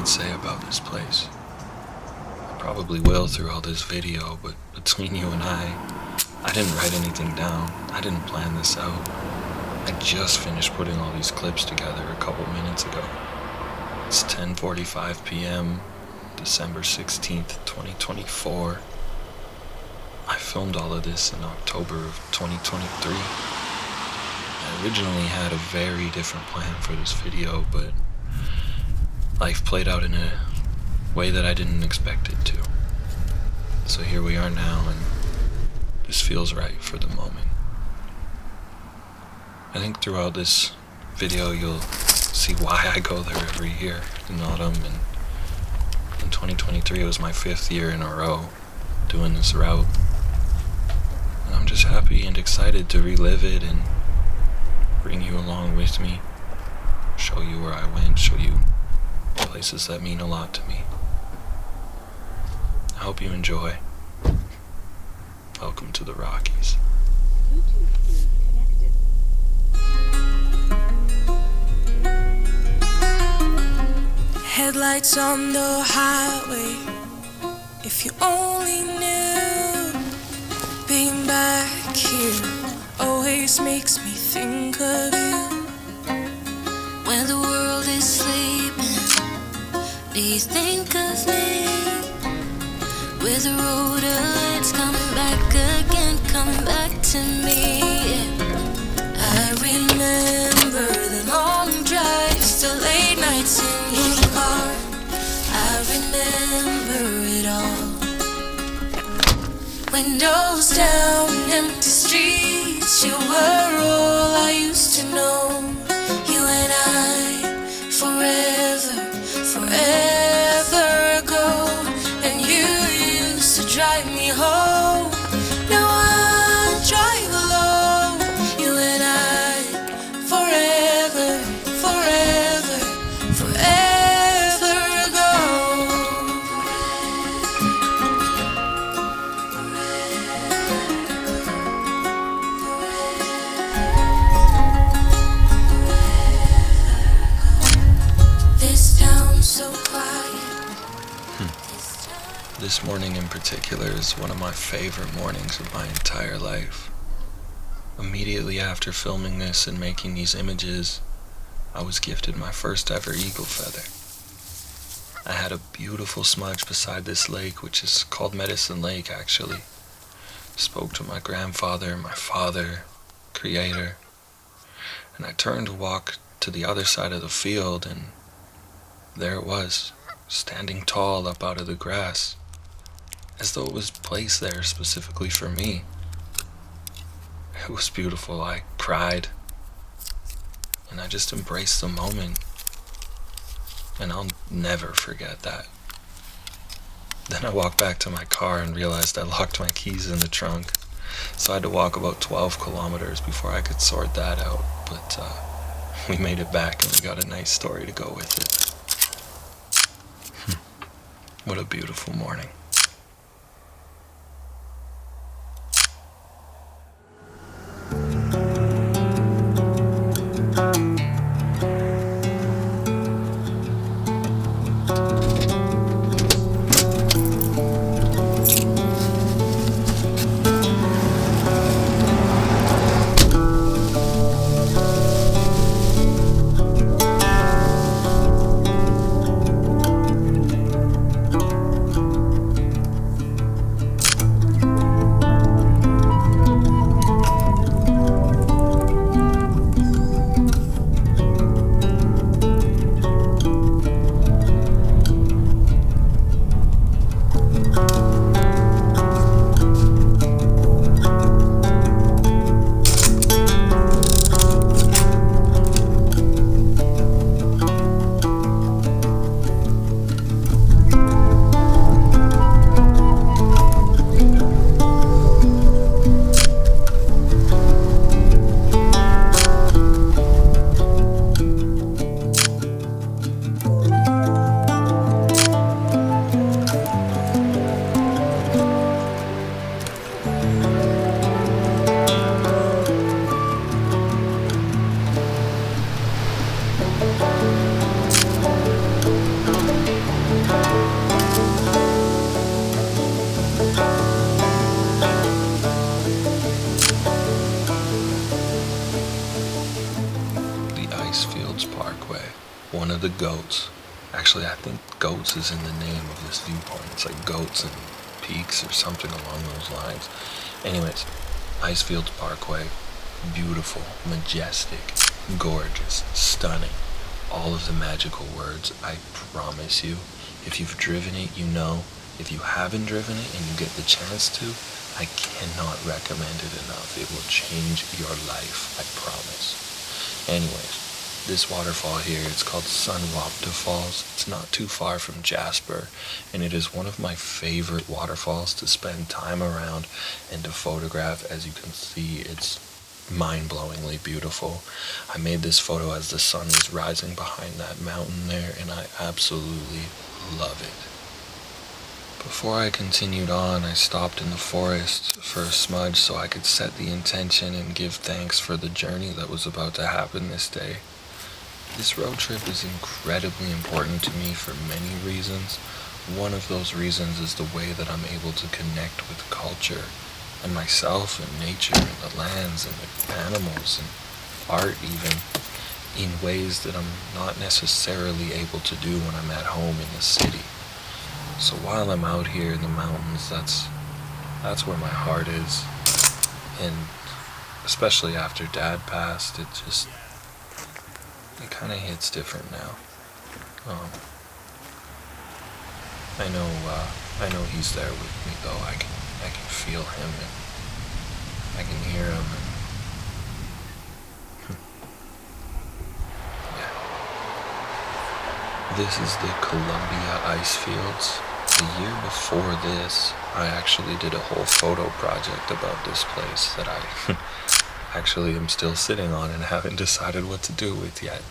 could say about this place. I probably will through all this video, but between you and I didn't write anything down. I didn't plan this out. I just finished putting all these clips together a couple minutes ago. It's 10:45 p.m., December 16th, 2024. I filmed all of this in October of 2023. I originally had a very different plan for this video, but life played out in a way that I didn't expect it to. So here we are now, and this feels right for the moment. I think throughout this video you'll see why I go there every year in autumn, and in 2023 it was my 5th year in a row doing this route. And I'm just happy and excited to relive it and bring you along with me, show you where I went, show you places that mean a lot to me. I hope you enjoy. Welcome to the Rockies. Headlights on the highway. If you only knew, being back here always makes me think of you. When the world is sleeping, do you think of me? With the road it's coming back again, coming back to me. I remember the long drives, the late nights in your car. I remember it all. Windows down, empty streets, you were all I used to know. You and I, forever, forever ago. And you used to drive me home. Now I drive alone. You and I, forever, forever, forever ago. This town's so quiet. This morning in particular is one of my favorite mornings of my entire life. Immediately after filming this and making these images, I was gifted my first ever eagle feather. I had a beautiful smudge beside this lake, which is called Medicine Lake actually. Spoke to my grandfather, my father, creator, and I turned to walk to the other side of the field, and there it was, standing tall up out of the grass, as though it was placed there specifically for me. It was beautiful. I cried, and I just embraced the moment, and I'll never forget that. Then I walked back to my car and realized I locked my keys in the trunk, so I had to walk about 12 kilometers before I could sort that out, but we made it back and we got a nice story to go with it. What a beautiful morning. one of the goats. Actually, I think goats is in the name of this viewpoint. It's like goats and peaks or something along those lines. Anyways, Icefields Parkway, beautiful, majestic, gorgeous, stunning. All of the magical words, I promise you. If you've driven it, you know. If you haven't driven it and you get the chance to, I cannot recommend it enough. It will change your life, I promise. Anyways, this waterfall here, it's called Sunwapta Falls. It's not too far from Jasper, and it is one of my favorite waterfalls to spend time around and to photograph. As you can see, it's mind-blowingly beautiful. I made this photo as the sun was rising behind that mountain there, and I absolutely love it. Before I continued on, I stopped in the forest for a smudge so I could set the intention and give thanks for the journey that was about to happen this day. This road trip is incredibly important to me for many reasons. One of those reasons is the way that I'm able to connect with culture and myself and nature and the lands and the animals and art even in ways that I'm not necessarily able to do when I'm at home in the city. So while I'm out here in the mountains, that's where my heart is. And especially after Dad passed, it kind of hits different now. I know he's there with me though. I can feel him and I can hear him. And yeah. This is the Columbia Icefields. The year before this, I actually did a whole photo project about this place that I actually am still sitting on and haven't decided what to do with yet.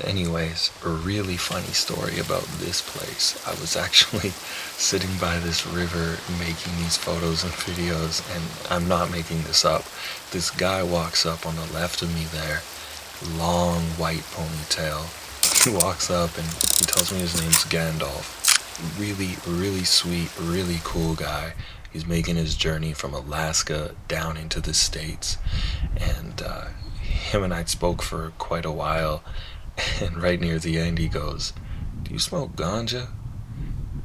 Anyways, a really funny story about this place. I was actually sitting by this river making these photos and videos, and I'm not making this up. This guy walks up on the left of me there, long white ponytail. He walks up and he tells me his name's Gandalf. Really, really sweet, really cool guy. He's making his journey from Alaska down into the States, and him and I spoke for quite a while, and right near the end he goes, "Do you smoke ganja?"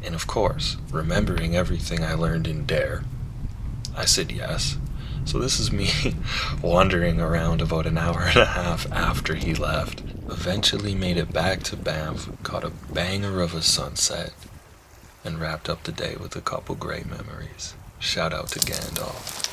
And of course, remembering everything I learned in DARE, I said yes. So this is me wandering around about an hour and a half after he left. Eventually made it back to Banff, caught a banger of a sunset, and wrapped up the day with a couple great memories. Shout out to Gandalf.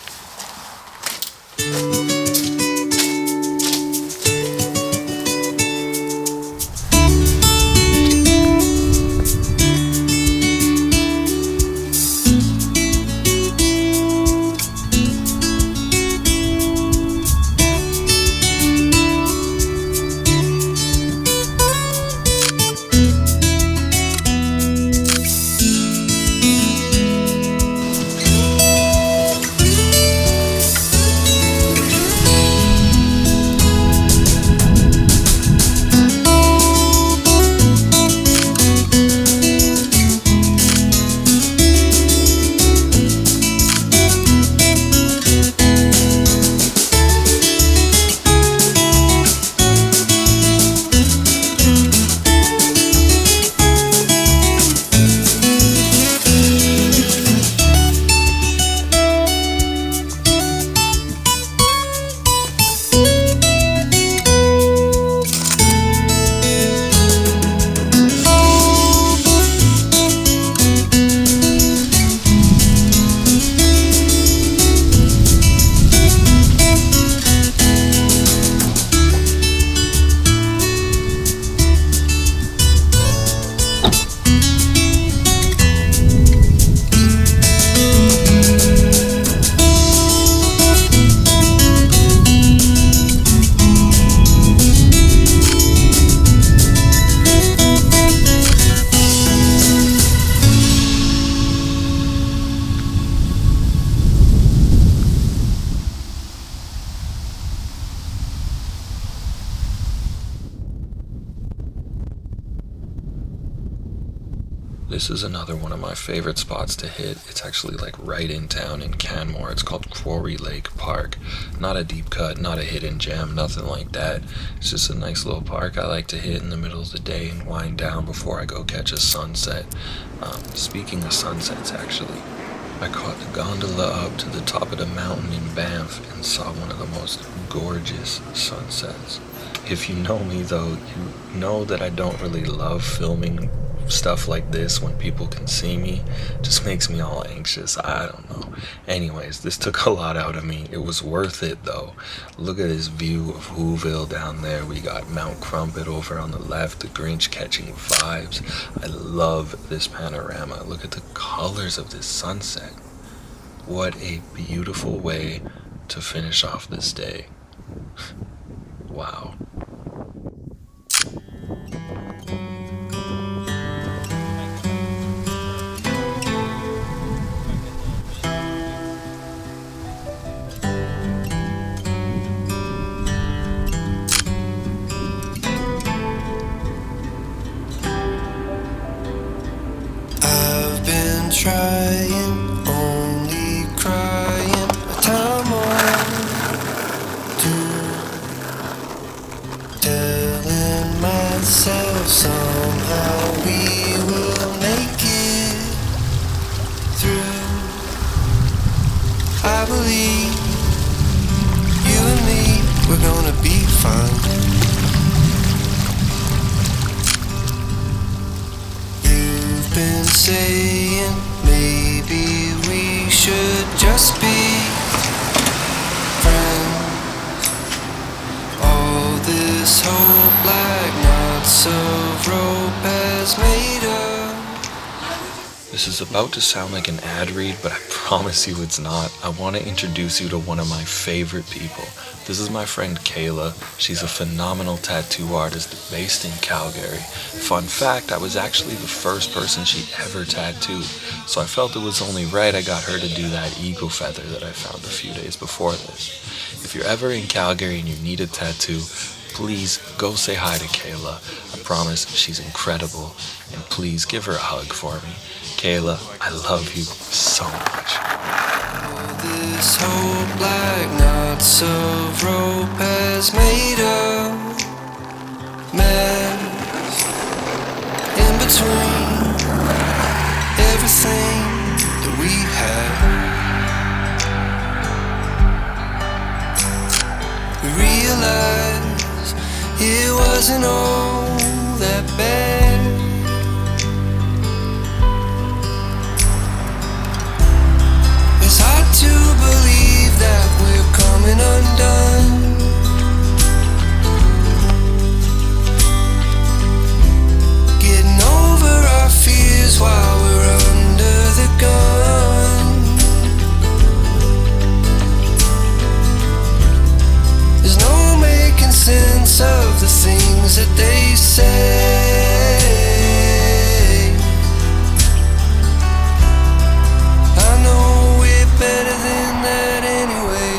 This is another one of my favorite spots to hit. It's actually like right in town in Canmore. It's called Quarry Lake Park. Not a deep cut, not a hidden gem, nothing like that. It's just a nice little park I like to hit in the middle of the day and wind down before I go catch a sunset. Speaking of sunsets, actually, I caught the gondola up to the top of the mountain in Banff and saw one of the most gorgeous sunsets. If you know me though, you know that I don't really love filming stuff like this when people can see me. It just makes me all anxious. I don't know. Anyways, this took a lot out of me. It was worth it though. Look at this view of Whoville down there. We got Mount Crumpet over on the left, the Grinch catching vibes. I love this panorama. Look at the colors of this sunset. What a beautiful way to finish off this day. Wow. Trying, only crying, a time or two, telling myself somehow we will make it through. I believe you and me, we're gonna be fine. You've been saying maybe we should just be friends. All this hope like knots of rope has made us. This is about to sound like an ad read, but I promise you it's not. I want to introduce you to one of my favorite people. This is my friend Kayla. She's a phenomenal tattoo artist based in Calgary. Fun fact, I was actually the first person she ever tattooed, so I felt it was only right I got her to do that eagle feather that I found a few days before this. If you're ever in Calgary and you need a tattoo, please go say hi to Kayla. I promise she's incredible, and please give her a hug for me. Kayla, I love you so much. This hope like knots of rope has made a mess in between everything that we had. We realized it wasn't all that bad. It's hard to believe that we're coming undone. Getting over our fears while we're under the gun. There's no making sense of the things that they say. I know we're better than that anyway.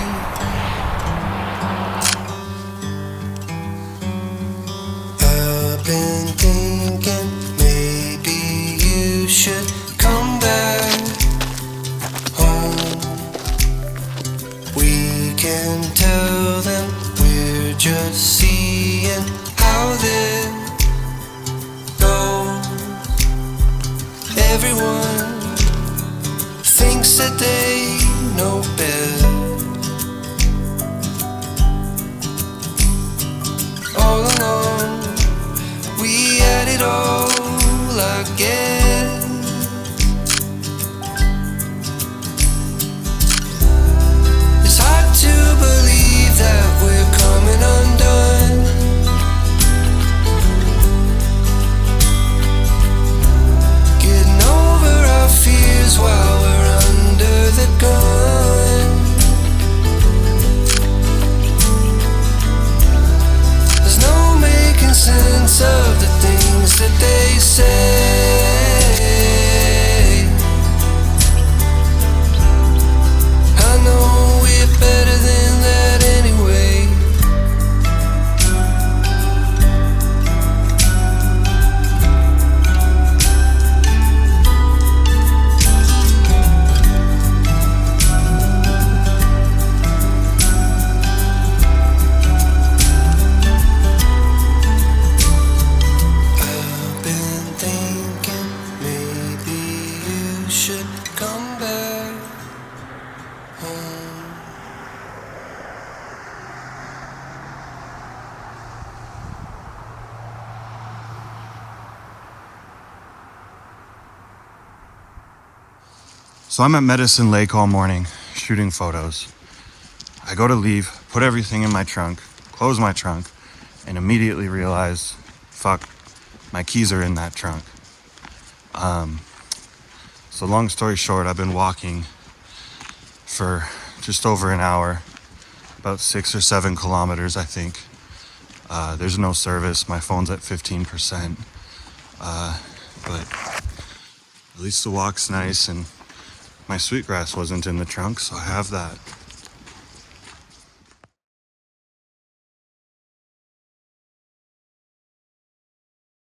I've been thinking maybe you should come back home. We can tell them we're just seeing how this goes. Everyone thinks that they know better. All along, we had it all, I guess. It's hard to believe that we're coming undone. Getting over our fears while we're under the gun. So I'm at Medicine Lake all morning, shooting photos. I go to leave, put everything in my trunk, close my trunk, and immediately realize, fuck, my keys are in that trunk. So long story short, I've been walking for just over an hour, about 6 or 7 kilometers, I think. There's no service. My phone's at 15%. But at least the walk's nice, and my sweetgrass wasn't in the trunk, so I have that.